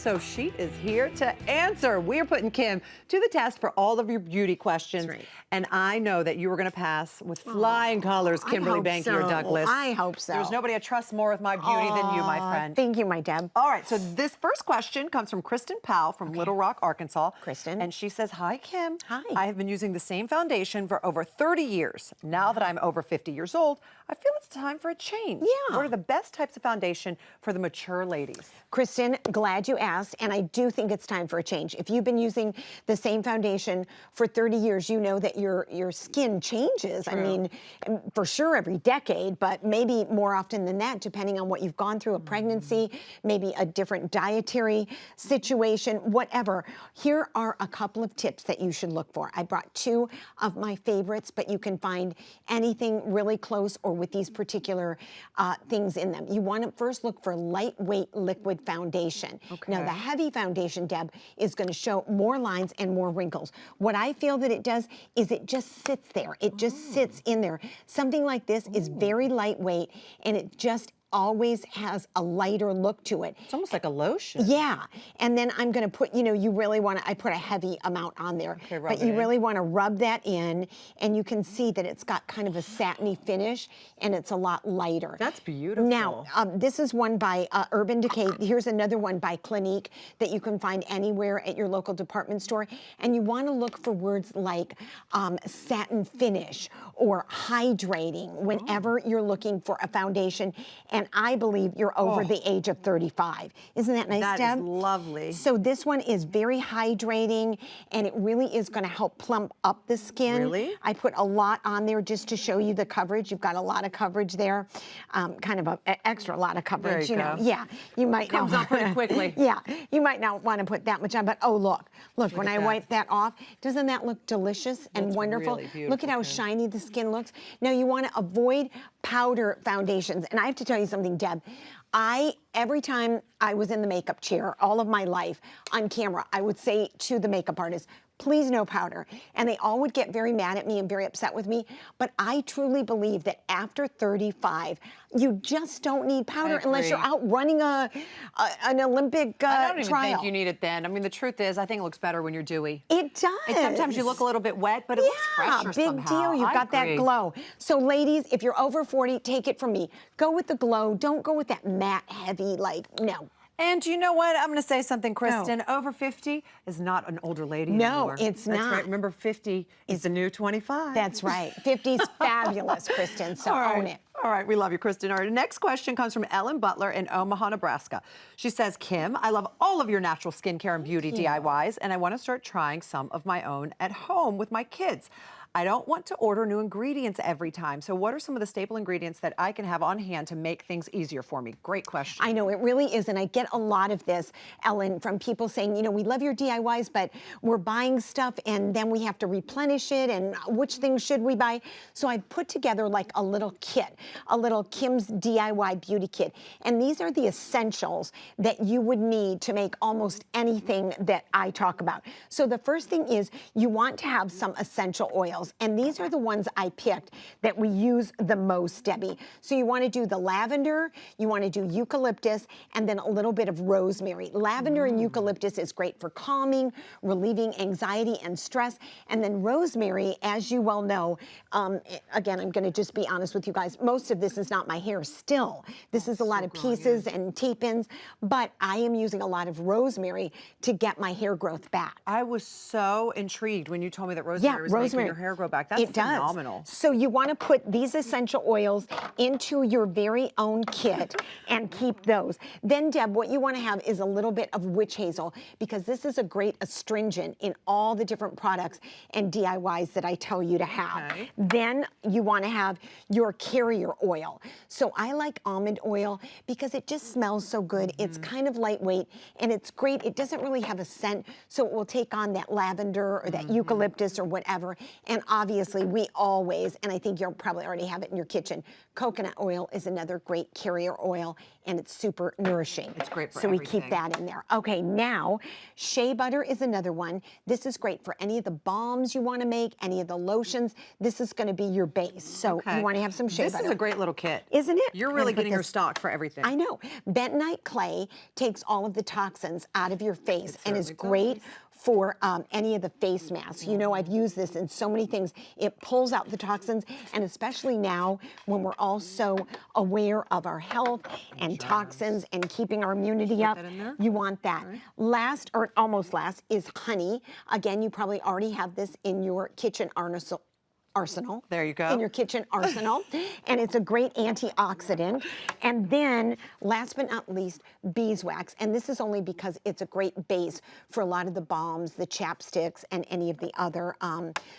so she is here to answer. We are putting Kym to the test for all of your beauty questions. That's right. And I know that you were going to pass with flying colors, Kimberly Banky or Douglas. I hope so. There's nobody I trust more with my beauty than you, my friend. Thank you, my Deb. All right, so this first question comes from KRISTEN Powell from Little Rock, Arkansas. KRISTEN. And she says, hi, Kym. Hi. I have been using the same foundation for over 30 years. Now that I'm over 50 years old, I feel it's time for a change. Yeah. What are the best types of foundation for the mature ladies? KRISTEN, glad you asked, and I do think it's time for a change. If you've been using the same foundation for 30 years, you know that your skin changes. True. I mean, for sure every decade, but maybe more often than that, depending on what you've gone through, a pregnancy, maybe a different dietary situation, whatever. Here are a couple of tips that you should look for. I brought two of my favorites, but you can find anything really close or with these particular things in them. You want to first look for lightweight liquid foundation. Okay. Now, the heavy foundation, Deb, is going to show more lines and more wrinkles. What I feel that it does is it just sits there. It just sits in there. Something like this is very lightweight, and it just always has a lighter look to it. It's almost like a lotion. Yeah, and then I'm gonna put, you really wanna, I put a heavy amount on there, Okay, but you really wanna rub that in, and you can see that it's got kind of a satiny finish, and it's a lot lighter. That's beautiful. Now, this is one by Urban Decay. Here's another one by Clinique that you can find anywhere at your local department store, and you wanna look for words like satin finish or hydrating whenever you're looking for a foundation. And I believe you're over the age of 35. Isn't that nice, Deb? That is lovely. So this one is very hydrating, and it really is going to help plump up the skin. Really? I put a lot on there just to show you the coverage. You've got a lot of coverage there, kind of an extra lot of coverage. There you go. Yeah, you might Comes not off pretty quickly. Yeah, you might not want to put that much on, but oh look when I wipe that off, doesn't that look delicious and That's wonderful? really beautiful, Look at how Kym. shiny the skin looks. Now you want to avoid powder foundations, and I have to tell you something, Deb. Every time I was in the makeup chair, all of my life, on camera, I would say to the makeup artist, please no powder. And they all would get very mad at me and very upset with me. But I truly believe that after 35, you just don't need powder unless you're out running an Olympic trial. I don't even think you need it then. I mean, the truth is, I think it looks better when you're dewy. It does. And sometimes you look a little bit wet, but it looks fresher big somehow. deal. You've got that glow. So ladies, if you're over 40, take it from me. Go with the glow. Don't go with that matte, heavy, no. And you know what? I'm going to say something, KRISTEN. Over 50 is not an older lady anymore. No, it's That's not. right. Remember, 50 is the new 25. That's right. 50's fabulous, KRISTEN, so own it. All right, we love you, KRISTEN. All right, next question comes from Ellen Butler in Omaha, Nebraska. She says, Kym, I love all of your natural skincare and beauty DIYs, and I want to start trying some of my own at home with my kids. I don't want to order new ingredients every time. So what are some of the staple ingredients that I can have on hand to make things easier for me? Great question. I know, it really is. And I get a lot of this, Ellen, from people saying, we love your DIYs, but we're buying stuff and then we have to replenish it. And which things should we buy? So I put together like a little kit, a little Kym's DIY beauty kit. And these are the essentials that you would need to make almost anything that I talk about. So the first thing is you want to have some essential oils. And these are the ones I picked that we use the most, Debbie. So you want to do the lavender, you want to do eucalyptus, and then a little bit of rosemary. Lavender and eucalyptus is great for calming, relieving anxiety and stress. And then rosemary, as you well know, again, I'm going to just be honest with you guys, most of this is not my hair still. This is a lot of pieces and tape-ins, but I am using a lot of rosemary to get my hair growth back. I was so intrigued when you told me that rosemary was making your hair grow back. That's phenomenal. So you want to put these essential oils into your very own kit and keep those. Then, Deb, what you want to have is a little bit of witch hazel, because this is a great astringent in all the different products and DIYs that I tell you to have. Okay. Then you want to have your carrier oil. So I like almond oil because it just smells so good. It's kind of lightweight and it's great. It doesn't really have a scent, so it will take on that lavender or that eucalyptus or whatever, and And obviously, we always, and I think you'll probably already have it in your kitchen, coconut oil is another great carrier oil, and it's super nourishing. It's great for So we everything. keep that in there. Okay, now, shea butter is another one. This is great for any of the balms you want to make, any of the lotions. This is going to be your base. So you want to have some shea butter. This is a great little kit. Isn't it? You're I'm really gonna put getting her this- stocked for everything. I know. Bentonite clay takes all of the toxins out of your face and is great for any of the face masks. You know, I've used this in so many things. It pulls out the toxins, and especially now when we're all so aware of our health and toxins and keeping our immunity up, that in there? you want that. Last, or almost last, is honey. Again, you probably already have this in your kitchen arsenal. There you go. In your kitchen arsenal. And it's a great antioxidant. And then, last but not least, beeswax. And this is only because it's a great base for a lot of the balms, the chapsticks, and any of the other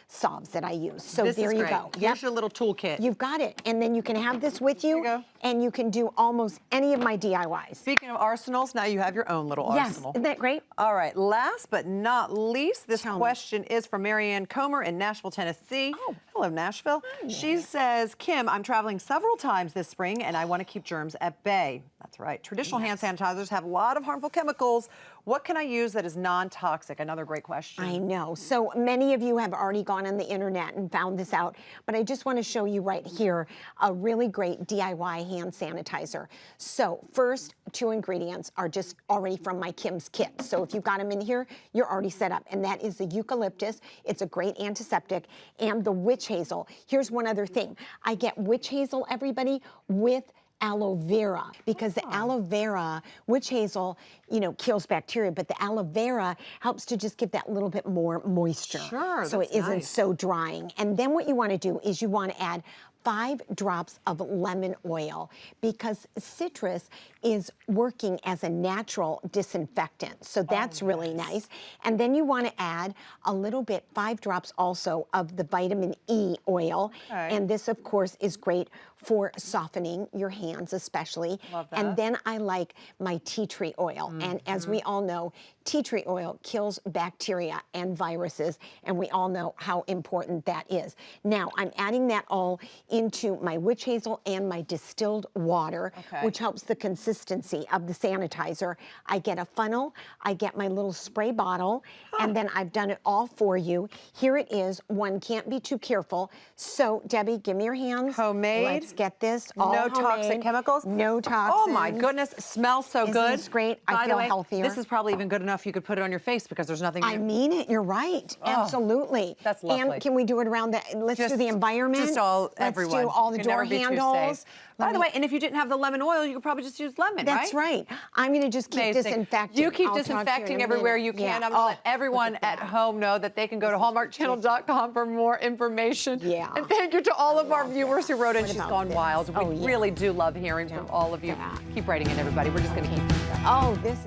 salves that I use. So This there is you great. go. Here's your little toolkit. You've got it. And then you can have this with you. There you go. And you can do almost any of my DIYs. Speaking of arsenals, now you have your own little Yes, arsenal. isn't that great? All right, last but not least, this Tell me. question is from Marianne Comer in Nashville, Tennessee. Oh. Hello, Nashville. She says, Kym, I'm traveling several times this spring and I want to keep germs at bay. That's right. Traditional hand sanitizers have a lot of harmful chemicals. What can I use that is non-toxic? Another great question. I know. So many of you have already gone on the internet and found this out, but I just want to show you right here a really great DIY hand sanitizer. So first, 2 ingredients are just already from my Kym's kit. So if you've got them in here, you're already set up. And that is the eucalyptus. It's a great antiseptic. And the witch hazel. Here's one other thing. I get witch hazel, everybody, with aloe vera, because the aloe vera, witch hazel, you know, kills bacteria, but the aloe vera helps to just give that little bit more moisture. Sure, so it that's isn't nice. so drying. And then what you want to do is you want to add 5 drops of lemon oil, because citrus is working as a natural disinfectant. So that's really nice. And then you want to add a little bit, 5 drops also of the vitamin E oil. Okay. And this, of course, is great for softening your hands especially. Love that. And then I like my tea tree oil. And as we all know, tea tree oil kills bacteria and viruses, and we all know how important that is. Now, I'm adding that all into my witch hazel and my distilled water, Okay. which helps the consistency of the sanitizer. I get a funnel, I get my little spray bottle, and then I've done it all for you. Here it is. One can't be too careful. So, Debbie, give me your hands. Homemade. Let's get this all No homemade. toxic chemicals? No toxins. Oh my goodness, smells so Isn't good. this great? I By the feel way, healthier. This is probably even good enough you could put it on your face because there's nothing. I mean it. You're right. Absolutely. that's lovely. And can we do it around the? Let's do the environment. Just all Let's everyone. do all the You can door never be too handles. safe. By the way, and if you didn't have the lemon oil, you could probably just use lemon, That's right. I'm going to just keep Amazing. disinfecting. You keep I'll talk to you in disinfecting a everywhere minute. you can. Yeah. I'm going to let everyone look at at that. home know that they can go to hallmarkchannel.com for more information. Yeah. And thank you to all of our viewers who wrote in. What She's about gone this? wild. We Oh, yeah. really do love hearing from all of you. that. Keep writing in, everybody. We're just going to keep. Oh, this is.